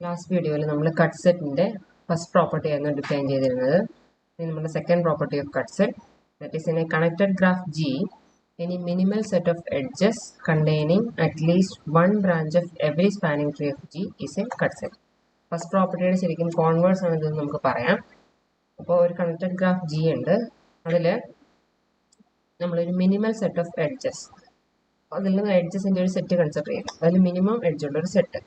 Last വീഡിയോയിൽ നമ്മൾ cut സെറ്റിന്റെ ഫസ്റ്റ് പ്രോപ്പർട്ടി ആയിരുന്നു ഡിഫൈൻ ചെയ്തിരുന്നത്. ഇനി നമ്മുടെ second property off cut set, that is in A connected graph G, any minimal set of edges containing at least one branch of every spanning tree of G is a cut set. First പ്രോപ്പർട്ടിയുടെ ശരിക്കും converse ആണ് ഇതെന്ന് നമുക്ക് പറയാം. അപ്പോൾ ഒരു connected graph G ഉണ്ട്, അതിൽ നമ്മളൊരു മിനിമൽ സെറ്റ് ഓഫ് എഡ്ജസ്, അതിൽ നിന്ന് എഡ്ജസിൻ്റെ ഒരു സെറ്റ് കൺസിഡർ ചെയ്യും. അതിൽ മിനിമം എഡ്ജ് ഉള്ള ഒരു സെറ്റ്,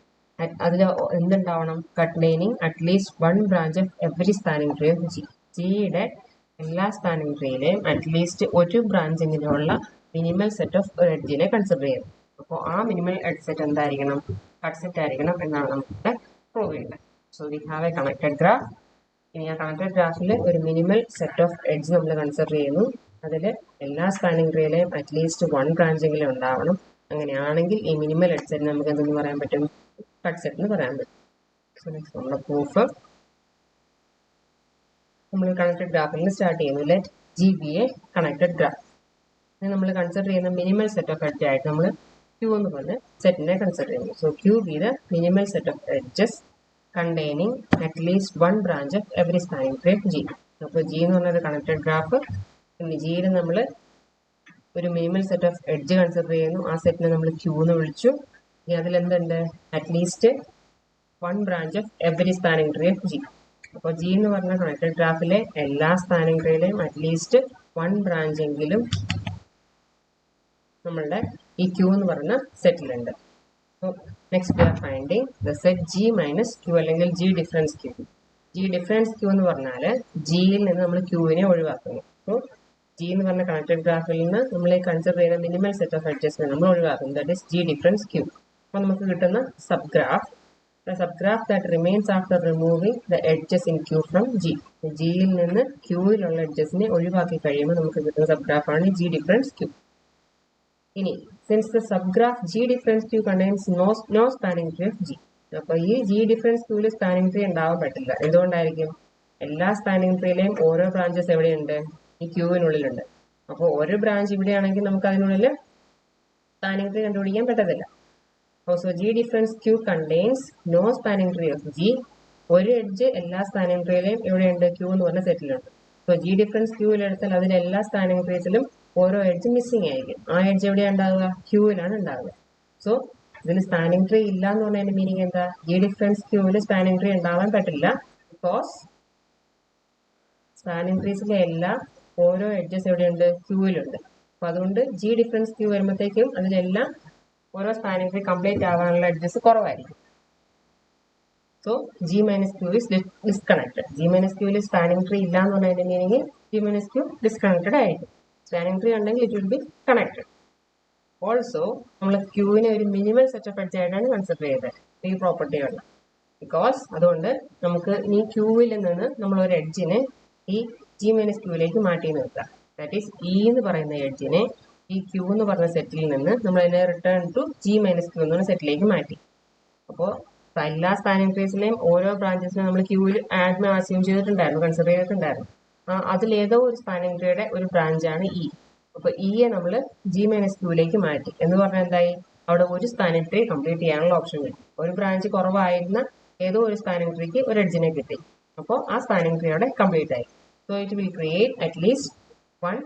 അതിൽ എന്തുണ്ടാവണം? Containing at least one branch of every spanning tree of G. ജിയുടെ എല്ലാ സ്പാനിങ് ട്രീയിലെയും അറ്റ്ലീസ്റ്റ് ഒരു ബ്രാഞ്ചെങ്കിലുള്ള മിനിമൽ സെറ്റ് ഓഫ് ഒരു എഡ്ജിനെ കൺസിഡർ ചെയ്യുന്നത്. അപ്പോൾ ആ മിനിമൽ എഡ്ജ് സെറ്റ് എന്തായിരിക്കണം? കട്ട് സെറ്റ് ആയിരിക്കണം എന്നാണ് നമുക്ക് പ്രൂവ് ചെയ്യേണ്ടത്. So we have A connected graph. ഇനി ആ കണക്റ്റഡ് ഗ്രാഫിൽ ഒരു മിനിമൽ സെറ്റ് ഓഫ് എഡ്ജ് നമ്മൾ കൺസിഡർ ചെയ്യുന്നു. അതിൽ എല്ലാ സ്പാനിങ് ട്രീയിലെയും അറ്റ്ലീസ്റ്റ് വൺ ബ്രാഞ്ചെങ്കിലും ഉണ്ടാവണം. അങ്ങനെയാണെങ്കിൽ ഈ മിനിമൽ എഡ്ജ് സെറ്റ് നമുക്ക് എന്തെന്ന് പറയാൻ പറ്റും? കട്ട് സെറ്റ് എന്ന് പറയാൻ പറ്റും. സോ നെക്സ്റ്റ് നമ്മുടെ പ്രൂഫ് നമ്മൾ കണക്റ്റഡ് ഗ്രാഫിൽ നിന്ന് സ്റ്റാർട്ട് ചെയ്യുന്നു. Let G be a connected graph. നമ്മൾ കൺസിഡർ ചെയ്യുന്ന മിനിമൽ സെറ്റ് ഓഫ് എഡ്ജ് ആയിട്ട് നമ്മൾ Q എന്ന് പറഞ്ഞ സെറ്റിനെ കൺസിഡർ ചെയ്യുന്നു. So Q be the minimal set of edges containing at least one branch of every spanning tree of G. അപ്പോൾ G എന്ന് പറഞ്ഞൊരു കണക്റ്റഡ് ഗ്രാഫ്, പിന്നെ ജിയിൽ നമ്മൾ ഒരു minimal set of edge consider ചെയ്യുന്നു. ആ സെറ്റിനെ നമ്മൾ Q എന്ന് വിളിച്ചു. ഇനി അതിലെന്തുണ്ട്? At least one branch of every spanning tree of G. അപ്പോൾ G എന്ന് പറഞ്ഞ കണക്റ്റഡ് ഗ്രാഫിലെ എല്ലാ സ്പാനിങ് ട്രീയിലെയും അറ്റ്ലീസ്റ്റ് വൺ ബ്രാഞ്ച് എങ്കിലും നമ്മളുടെ ഈ Q എന്ന് പറഞ്ഞ സെറ്റിലുണ്ട്. So next we are finding the set G minus Q അല്ലെങ്കിൽ G difference Q. G difference Q എന്ന് പറഞ്ഞാൽ ജിയിൽ നിന്ന് നമ്മൾ Qവിനെ ഒഴിവാക്കുന്നു. സോ G എന്ന് പറഞ്ഞ കണക്റ്റഡ് ഗ്രാഫിൽ നിന്ന് നമ്മൾ കൺസിഡർ ചെയ്യുന്ന മിനിമൽ സെറ്റ് ഓഫ് എഡ്ജസിനെ നമ്മൾ ഒഴിവാക്കുന്നു. That is G difference Q. അപ്പോൾ നമുക്ക് കിട്ടുന്ന subgraph, the subgraph that remains after removing the edges in Q from G. ജിയിൽ നിന്ന് Qയിലുള്ള എഡ്ജസിനെ ഒഴിവാക്കി കഴിയുമ്പോൾ നമുക്ക് കിട്ടുന്ന സബ്ഗ്രാഫാണ് G ഡിഫറൻസ് Q. ഇനി since the subgraph G difference Q contains no spanning tree of G. അപ്പോൾ ഈ G ഡിഫറൻസ് Qയിൽ സ്പാനിങ് ട്രീ ഉണ്ടാവാൻ പറ്റില്ല. എന്തുകൊണ്ടായിരിക്കും? എല്ലാ സ്പാനിങ് ട്രീയിലെയും ഓരോ ബ്രാഞ്ചസ് എവിടെയുണ്ട്? ഈ Qവിനുള്ളിലുണ്ട്. അപ്പോൾ ഒരു ബ്രാഞ്ച് ഇവിടെയാണെങ്കിൽ നമുക്ക് അതിനുള്ളിൽ സ്പാനിങ് ട്രീ കണ്ടുപിടിക്കാൻ പറ്റത്തില്ല. Also G difference Q contains no spanning tree of G. ഒരു എഡ്ജ് എല്ലാ സ്പാനിങ് ട്രീയിലെയും എവിടെയുണ്ട്? Q എന്ന് പറഞ്ഞ സെറ്റിലുണ്ട്. സോ G ഡിഫറൻസ് Qയിൽ എടുത്താൽ അതിൽ എല്ലാ സ്പാനിങ് ട്രീസിലും ഓരോ എഡ്ജ് മിസ്സിംഗ് ആയിരിക്കും. ആ എഡ്ജ് എവിടെയാണ് ഉണ്ടാവുക? Qയിലാണ് ഉണ്ടാവുക. സോ ഇതിൽ സ്പാനിങ് ട്രീ ഇല്ല എന്ന് പറഞ്ഞതിന്റെ മീനിങ് എന്താ? G ഡിഫറൻസ് Qയിൽ സ്പാനിങ് ട്രീ ഉണ്ടാവാൻ പറ്റില്ല. ബിക്കോസ് സ്പാനിങ് ട്രീസിലെ എല്ലാ ഓരോ എഡ്ജസ് എവിടെയുണ്ട്? Qയിലുണ്ട്. അപ്പൊ അതുകൊണ്ട് G ഡിഫറൻസ് Q വരുമ്പോഴത്തേക്കും അതിലെല്ലാം ഓരോ സ്പാനിങ് ട്രീ കംപ്ലീറ്റ് ആവാനുള്ള എഡ്ജസ് കുറവായിരിക്കും. So G minus Q is disconnected. G minus Qയിൽ സ്പാനിങ് ട്രീ ഇല്ല എന്ന് പറഞ്ഞതിന്റെ meaning G minus Q disconnected ആയിരിക്കും. സ്പാനിങ് ട്രീ ഉണ്ടെങ്കിൽ it will be connected. Also നമ്മൾ Qവിനെ ഒരു മിനിമൽ സെറ്റ് ഓഫ് എഡ്ജ് ആയിട്ടാണ് കൺസിഡർ ചെയ്തത് ഈ പ്രോപ്പർട്ടിയുള്ള. ബിക്കോസ് അതുകൊണ്ട് നമുക്ക് ഈ Qവിൽ നിന്ന് നമ്മൾ ഒരു എഡ്ജിനെ ഈ G മൈനസ് Qയിലേക്ക് മാറ്റി നിർത്താം. ദാറ്റ് ഈസ് E എന്ന് പറയുന്ന എഡ്ജിനെ ഈ Q എന്ന് പറഞ്ഞ സെറ്റിൽ നിന്ന് നമ്മൾ അതിനെ return to G minus Q എന്ന് പറഞ്ഞ സെറ്റിലേക്ക് മാറ്റി. അപ്പോൾ എല്ലാ സ്പാനിങ് ട്രീസിലെയും ഓരോ ബ്രാഞ്ചസിനെ നമ്മൾ Qവിൽ ആദ്യമേ അസ്യൂം ചെയ്തിട്ടുണ്ടായിരുന്നു, കൺസിഡർ ചെയ്തിട്ടുണ്ടായിരുന്നു. അതിലേതോ ഒരു സ്പാനിങ് ട്രീയുടെ ഒരു ബ്രാഞ്ചാണ് E. അപ്പോൾ Eയെ നമ്മൾ G മൈനസ് Qയിലേക്ക് മാറ്റി എന്ന് പറഞ്ഞാൽ എന്തായി? അവിടെ ഒരു സ്പാനിങ് ട്രീ കംപ്ലീറ്റ് ചെയ്യാനുള്ള ഓപ്ഷൻ കിട്ടി. ഒരു ബ്രാഞ്ച് കുറവായിരുന്ന ഏതോ ഒരു സ്പാനിങ് ട്രീക്ക് ഒരു എഡ്ജിനെ കിട്ടി. അപ്പോൾ ആ സ്പാനിങ് ട്രീ അവിടെ കംപ്ലീറ്റ് ആയി. So it will create at least one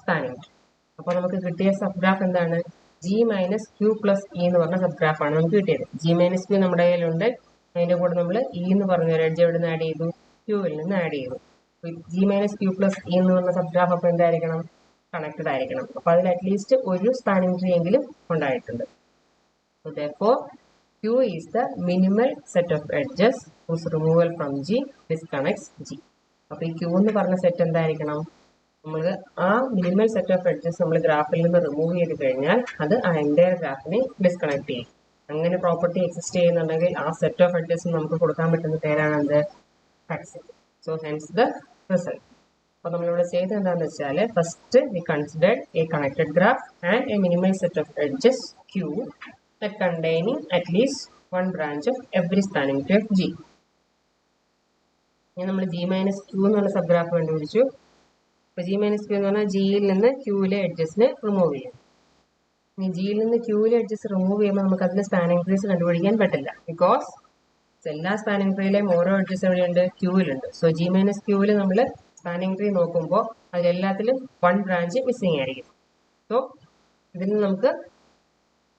spanning tree. അപ്പോൾ നമുക്ക് കിട്ടിയ സബ്ഗ്രാഫ് എന്താണ്? G minus Q plus E എന്ന് പറഞ്ഞ സബ്ഗ്രാഫാണ് നമുക്ക് കിട്ടിയത്. G മൈനസ് Q നമ്മുടെ കയ്യിലുണ്ട്. അതിൻ്റെ കൂടെ നമ്മൾ E എന്ന് പറഞ്ഞ ഒരു എഡ്ജ് എവിടെ നിന്ന് ആഡ് ചെയ്തു? Qവിൽ നിന്ന് ആഡ് ചെയ്തു. G minus Q plus E എന്ന് പറഞ്ഞ സബ്ഗ്രാഫ് അപ്പോൾ എന്തായിരിക്കണം? കണക്റ്റഡ് ആയിരിക്കണം. അപ്പോൾ അതിൽ അറ്റ്ലീസ്റ്റ് ഒരു സ്പാനിങ് ട്രീ എങ്കിലും ഉണ്ടായിട്ടുണ്ട്. So therefore Q is the minimal set of edges whose removal from G disconnects G. അപ്പോൾ ഈ Q എന്ന് പറഞ്ഞ സെറ്റ് എന്തായിരിക്കണം? നമ്മൾ ആ മിനിമൽ സെറ്റ് ഓഫ് എഡ്ജസ് നമ്മൾ ഗ്രാഫിൽ നിന്ന് റിമൂവ് ചെയ്ത് കഴിഞ്ഞാൽ അത് ആ എൻ്റയർ ഗ്രാഫിനെ ഡിസ്കണക്ട് ചെയ്യും. അങ്ങനെ പ്രോപ്പർട്ടി എക്സിസ്റ്റ് ചെയ്യുന്നുണ്ടെങ്കിൽ ആ സെറ്റ് ഓഫ് എഡ്ജസ് നമുക്ക് കൊടുക്കാൻ പറ്റുന്ന പേരാണ് എന്ത്? Cut set. So hence the result. അപ്പോൾ നമ്മളിവിടെ ചെയ്തത് എന്താണെന്ന് വെച്ചാൽ first we considered A connected graph and A minimal set of edges Q that containing at least one branch of every spanning tree of G. ഇനി നമ്മൾ G minus Q എന്ന് പറഞ്ഞ subgraph കണ്ടുപിടിച്ചു. അപ്പോൾ G മൈനസ് Q എന്ന് പറഞ്ഞാൽ ജിയിൽ നിന്ന് Qയിലെ എഡ്ജസിനെ റിമൂവ് ചെയ്യും. ഇനി ജിയിൽ നിന്ന് Qയിലെ എഡ്ജസ് റിമൂവ് ചെയ്യുമ്പോൾ നമുക്ക് അതിൽ സ്പാനിങ് ട്രീസ് കണ്ടുപിടിക്കാൻ പറ്റില്ല. ബിക്കോസ് എല്ലാ സ്പാനിങ് ട്രീയിലെയും ഓരോ എഡ്ജസ് എവിടെയുണ്ട്? ക്യൂവിലുണ്ട്. സോ ജി മൈനസ് ക്യൂവിൽ നമ്മൾ സ്പാനിങ് ട്രീ നോക്കുമ്പോൾ അതിലെല്ലാത്തിലും 1 ബ്രാഞ്ച് മിസ്സിംഗ് ആയിരിക്കും. സോ ഇതിൽ നമുക്ക്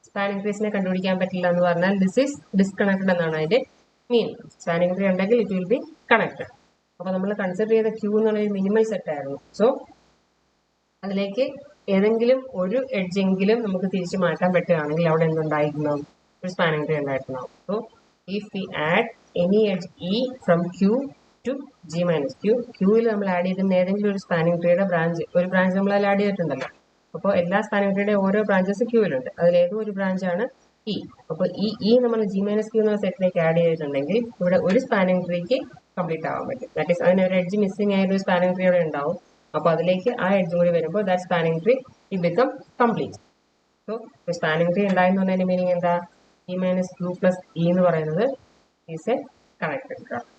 സ്പാനിങ് ട്രീസിനെ കണ്ടുപിടിക്കാൻ പറ്റില്ല എന്ന് പറഞ്ഞാൽ ദിസ് ഈസ് ഡിസ്കണക്റ്റഡ് എന്നാണ് അതിന്റെ മീനിങ്. സ്പാനിങ് ട്രീ ഉണ്ടെങ്കിൽ ഇറ്റ് വിൽ ബി കണക്റ്റഡ്. അപ്പോൾ നമ്മൾ കൺസിഡർ ചെയ്ത ക്യൂ എന്ന് പറയുന്നത് മിനിമൽ സെറ്റ് ആയിരുന്നു. സോ അതിലേക്ക് ഏതെങ്കിലും ഒരു എഡ്ജെങ്കിലും നമുക്ക് തിരിച്ചു മാറ്റാൻ പറ്റുകയാണെങ്കിൽ അവിടെ എന്തുണ്ടായിരിക്കണം? ഒരു സ്പാനിങ് ട്രീ ഉണ്ടായിട്ടുണ്ടാവും. So if we add any edge E from Q to G minus Q, ക്യൂവിൽ നമ്മൾ ആഡ് ചെയ്തിരുന്ന ഏതെങ്കിലും ഒരു സ്പാനിങ് ട്രീയുടെ ഒരു ബ്രാഞ്ച് നമ്മൾ അതിൽ ആഡ് ചെയ്തിട്ടുണ്ടല്ലോ. അപ്പോൾ എല്ലാ സ്പാനിങ് ട്രീയുടെ ഓരോ ബ്രാഞ്ചസ് ക്യൂവിലുണ്ട്. അതിലേതോ ഒരു ബ്രാഞ്ചാണ് ഇ. അപ്പോൾ ഈ നമ്മൾ ജി മൈനസ് ക്യൂ എന്ന സെറ്റിലേക്ക് ആഡ് ചെയ്തിട്ടുണ്ടെങ്കിൽ ഇവിടെ ഒരു സ്പാനിങ് ട്രീക്ക് കംപ്ലീറ്റ് ആവാൻ പറ്റും. ദാറ്റ് ഈസ് അതിന് ഒരു എഡ്ജ് മിസ്സിംഗ് ആയ ഒരു സ്പാനിങ് ട്രീ അവിടെ ഉണ്ടാവും. അപ്പോൾ അതിലേക്ക് ആ എഡ്ജ് കൂടി വരുമ്പോൾ that spanning tree it become complete. So spanning tree ഉണ്ടായെന്ന് പറഞ്ഞതിന്റെ മീനിങ് എന്താ? E minus Q plus E എന്ന് പറയുന്നത് ഈസ് എ കണക്റ്റഡ് ഗ്രാഫ്.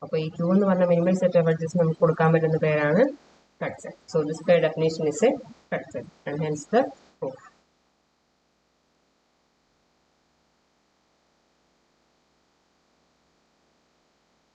അപ്പോൾ ഈ ക്യൂ എന്ന് പറഞ്ഞ മിനിമൽ സെറ്റ് ഓഫ് എഡ്ജസ് നമുക്ക് കൊടുക്കാൻ പറ്റുന്ന പേരാണ് cut set. So this by definition is a cut set and hence the proof.